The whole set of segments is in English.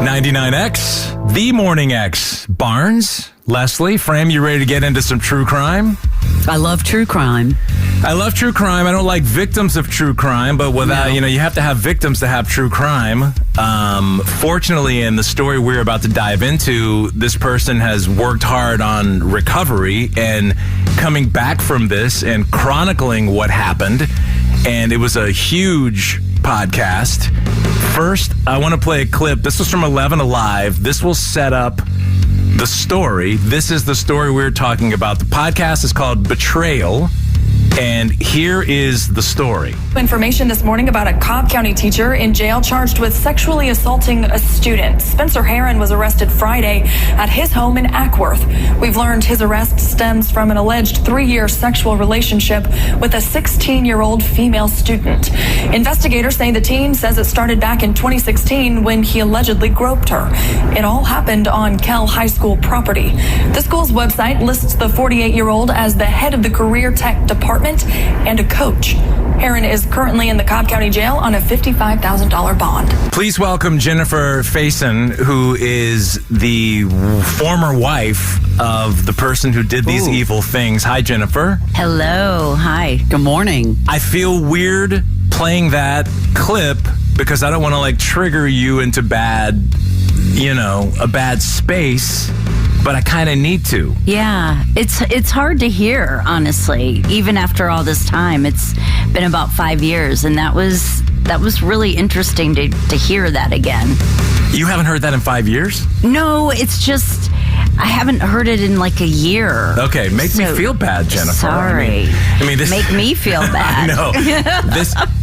99X, The Morning X. Barnes, Leslie, Fram, you ready to get into some true crime? I love true crime. I love true crime. I don't like victims of true crime, but without, you have to have victims to have true crime. Fortunately, in the story we're about to dive into, this person has worked hard on recovery and coming back from this and chronicling what happened. And it was a huge podcast. First, I want to play a clip. This was from 11 Alive. This will set up the story. This is the story we're talking about. The podcast is called Betrayal. And here is the story. Information this morning about a Cobb County teacher in jail charged with sexually assaulting a student. Spencer Herron was arrested Friday at his home in Ackworth. We've learned his arrest stems from an alleged 3-year sexual relationship with a 16-year-old female student. Investigators say the teen says it started back in 2016 when he allegedly groped her. It all happened on Kell High School property. The school's website lists the 48-year-old as the head of the career tech department and a coach. Herron is currently in the Cobb County Jail on a $55,000 bond. Please welcome Jenifer Faison, who is the former wife of the person who did these evil things. Hi, Jenifer. Hello. Hi. Good morning. I feel weird playing that clip because I don't want to trigger you into a bad space. But I kind of need to. Yeah, it's hard to hear, honestly. Even after all this time, it's been about 5 years, and that was really interesting to hear that again. You haven't heard that in 5 years? No, it's just I haven't heard it in a year. Okay, make me feel bad, Jenifer. Sorry. I mean, this make me feel bad. I know.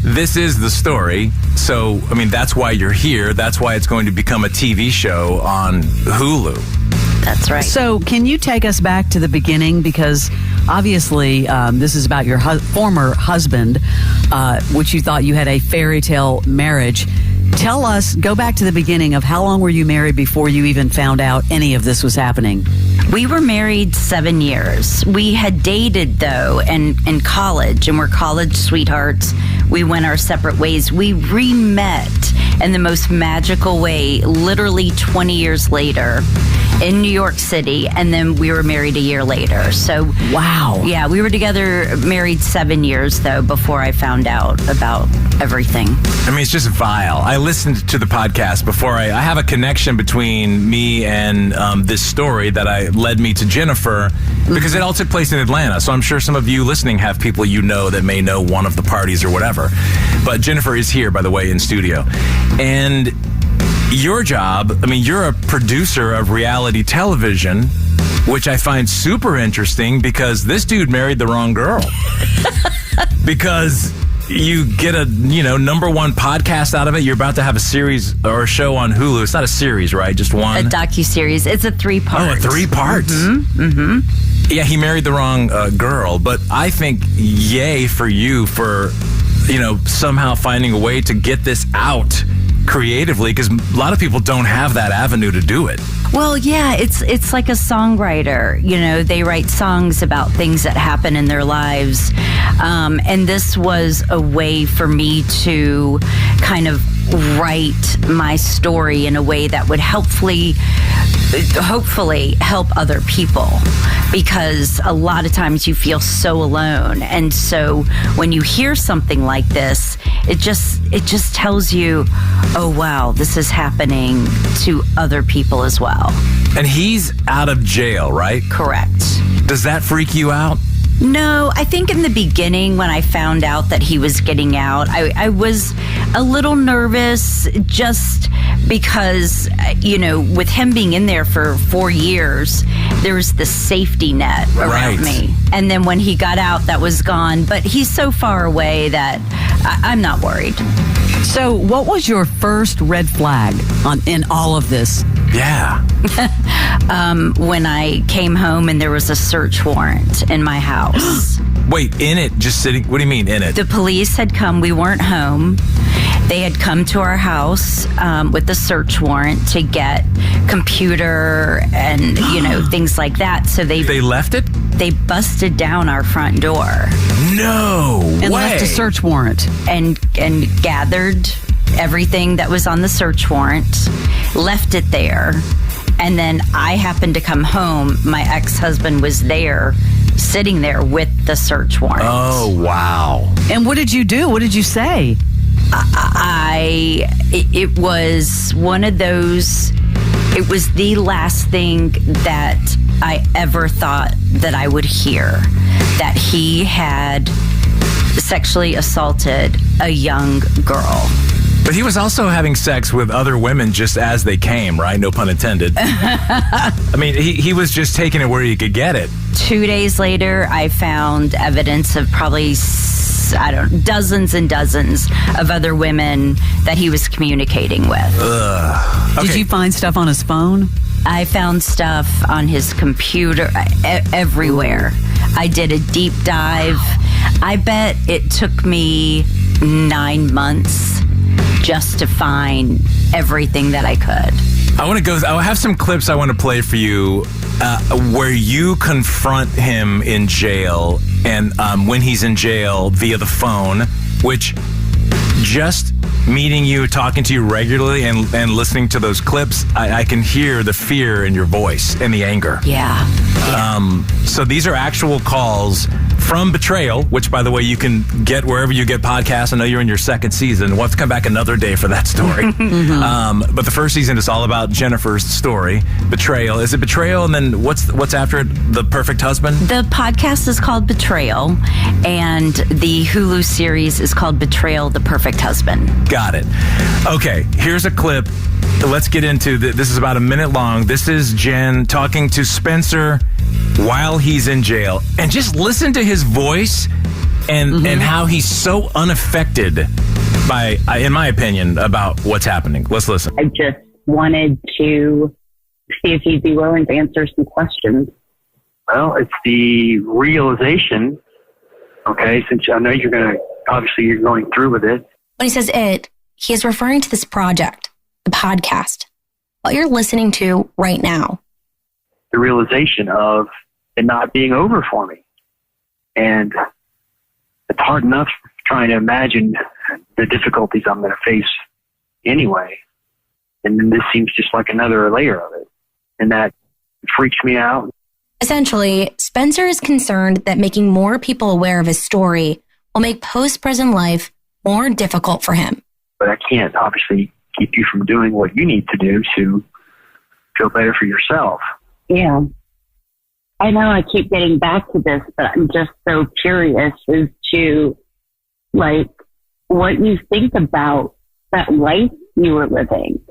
This is the story. So, that's why you're here. That's why it's going to become a TV show on Hulu. That's right. So can you take us back to the beginning? Because obviously this is about your former husband, which you thought you had a fairy tale marriage. Tell us, go back to the beginning of how long were you married before you even found out any of this was happening? We were married 7 years. We had dated, though, in college, and we're college sweethearts. We went our separate ways. We re-met in the most magical way, literally 20 years later in New York City, and then we were married a year later. So, wow. Yeah, we were together, married 7 years, though, before I found out about everything. It's just vile. I listened to the podcast before. I have a connection between me and this story that led me to Jenifer, because it all took place in Atlanta. So I'm sure some of you listening have people that may know one of the parties or whatever. But Jenifer is here, by the way, in studio. And your job, you're a producer of reality television, which I find super interesting because this dude married the wrong girl. Because you get a, number one podcast out of it. You're about to have a series or a show on Hulu. It's not a series, right? Just one. A docu-series. It's a 3-part. Oh, a 3-part. Mm-hmm. Yeah, he married the wrong girl. But I think yay for you for, somehow finding a way to get this out creatively, because a lot of people don't have that avenue to do it. Well, yeah, it's like a songwriter. They write songs about things that happen in their lives. And this was a way for me to kind of write my story in a way that would hopefully help other people, because a lot of times you feel so alone. And so when you hear something like this, it just tells you, oh wow, this is happening to other people as well. And he's out of jail, right? Correct. Does that freak you out? No, I think in the beginning when I found out that he was getting out, I was a little nervous just because, with him being in there for 4 years, there was this safety net around me. And then when he got out, that was gone. But he's so far away that I'm not worried. So what was your first red flag in all of this? Yeah. When I came home and there was a search warrant in my house. Wait, in it? Just sitting? What do you mean in it? The police had come. We weren't home. They had come to our house with a search warrant to get computer and, things like that. So they left it? They busted down our front door. No and way. Left a search warrant. And gathered everything that was on the search warrant, left it there. And then I happened to come home. My ex-husband was there, sitting there with the search warrant. Oh, wow. And what did you do? What did you say? It was one of those, it was the last thing that I ever thought that I would hear, that he had sexually assaulted a young girl. But he was also having sex with other women just as they came, right? No pun intended. I mean, he was just taking it where he could get it. 2 days later, I found evidence of probably, dozens and dozens of other women that he was communicating with. Okay. Did you find stuff on his phone? I found stuff on his computer everywhere. I did a deep dive. I bet it took me 9 months just to find everything that I could. I have some clips I want to play for you where you confront him in jail, and when he's in jail via the phone, which just meeting you, talking to you regularly and listening to those clips, I can hear the fear in your voice and the anger. Yeah. So these are actual calls from Betrayal, which, by the way, you can get wherever you get podcasts. I know you're in your second season. We'll have to come back another day for that story. But the first season is all about Jenifer's story. Betrayal. Is it Betrayal? And then what's after it? The Perfect Husband? The podcast is called Betrayal, and the Hulu series is called Betrayal, the Perfect Husband. Got it. Okay, here's a clip. Let's get into this is about a minute long. This is Jen talking to Spencer while he's in jail. And just listen to his voice and how he's so unaffected by, in my opinion, about what's happening. Let's listen. I just wanted to see if you'd be willing to answer some questions. Well, it's the realization, okay, since I know you're going through with it. When he says it, he is referring to this project, the podcast, what you're listening to right now. The realization of it not being over for me. And it's hard enough trying to imagine the difficulties I'm going to face anyway. And then this seems just like another layer of it. And that freaks me out. Essentially, Spencer is concerned that making more people aware of his story will make post-prison life more difficult for him. But I can't obviously keep you from doing what you need to do to feel better for yourself. Yeah. I know I keep getting back to this, but I'm just so curious as to, like, what you think about that life you were living.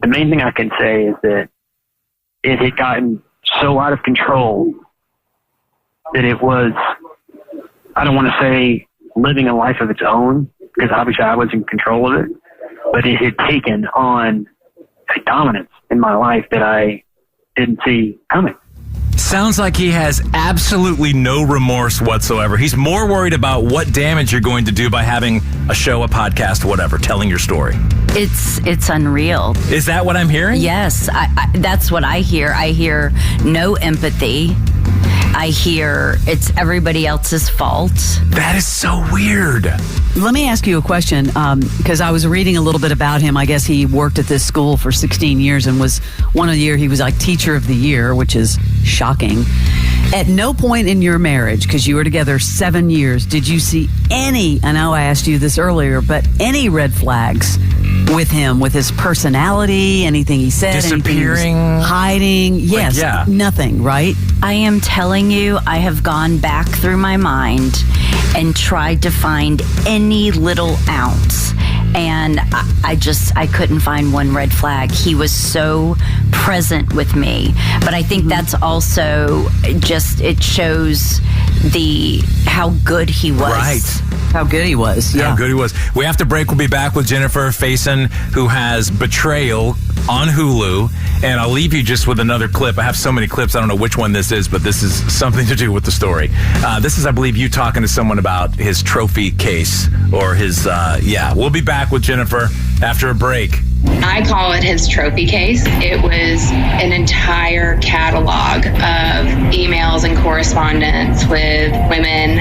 The main thing I can say is that it had gotten so out of control that it was, I don't want to say living a life of its own, because obviously I was in control of it, but it had taken on a dominance in my life that I didn't see coming. Sounds like he has absolutely no remorse whatsoever. He's more worried about what damage you're going to do by having a show, a podcast, whatever, telling your story. It's unreal. Is that what I'm hearing? Yes, that's what I hear. I hear no empathy. I hear it's everybody else's fault. That is so weird. Let me ask you a question, because I was reading a little bit about him. I guess he worked at this school for 16 years and was one year he was like teacher of the year, which is shocking. At no point in your marriage, because you were together 7 years, did you see any, I know I asked you this earlier, but any red flags with him, with his personality, anything he said, disappearing, anything he was hiding? Yes, yeah. Nothing, right? I am telling you, I have gone back through my mind and tried to find any little ounce. And I couldn't find one red flag. He was so present with me. But I think that's also just, it shows how good he was. Right. How good he was. Yeah. How good he was. We have to break. We'll be back with Jenifer Faison, who has Betrayal on Hulu. And I'll leave you just with another clip. I have so many clips. I don't know which one this is, but this is something to do with the story. This is, I believe, you talking to someone about his trophy case or his, We'll be back with Jenifer after a break. I call it his trophy case. It was an entire catalog of emails and correspondence with women,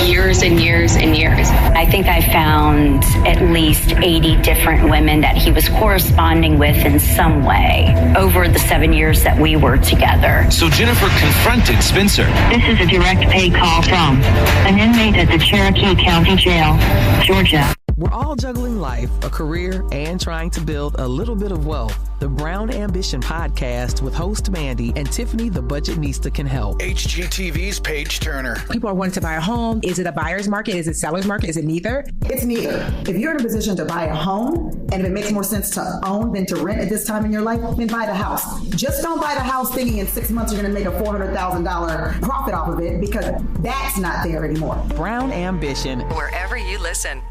years and years and years. I think I found at least 80 different women that he was corresponding with in some way over the 7 years that we were together. So Jenifer confronted Spencer. This is a direct pay call from an inmate at the Cherokee County Jail, Georgia. We're all juggling life, a career, and trying to build a little bit of wealth. The Brown Ambition podcast with host Mandy and Tiffany the Budgetnista can help. HGTV's Paige Turner. People are wanting to buy a home. Is it a buyer's market? Is it seller's market? Is it neither? It's neither. If you're in a position to buy a home, and if it makes more sense to own than to rent at this time in your life, then buy the house. Just don't buy the house thinking in 6 months you're going to make a $400,000 profit off of it, because that's not there anymore. Brown Ambition. Wherever you listen.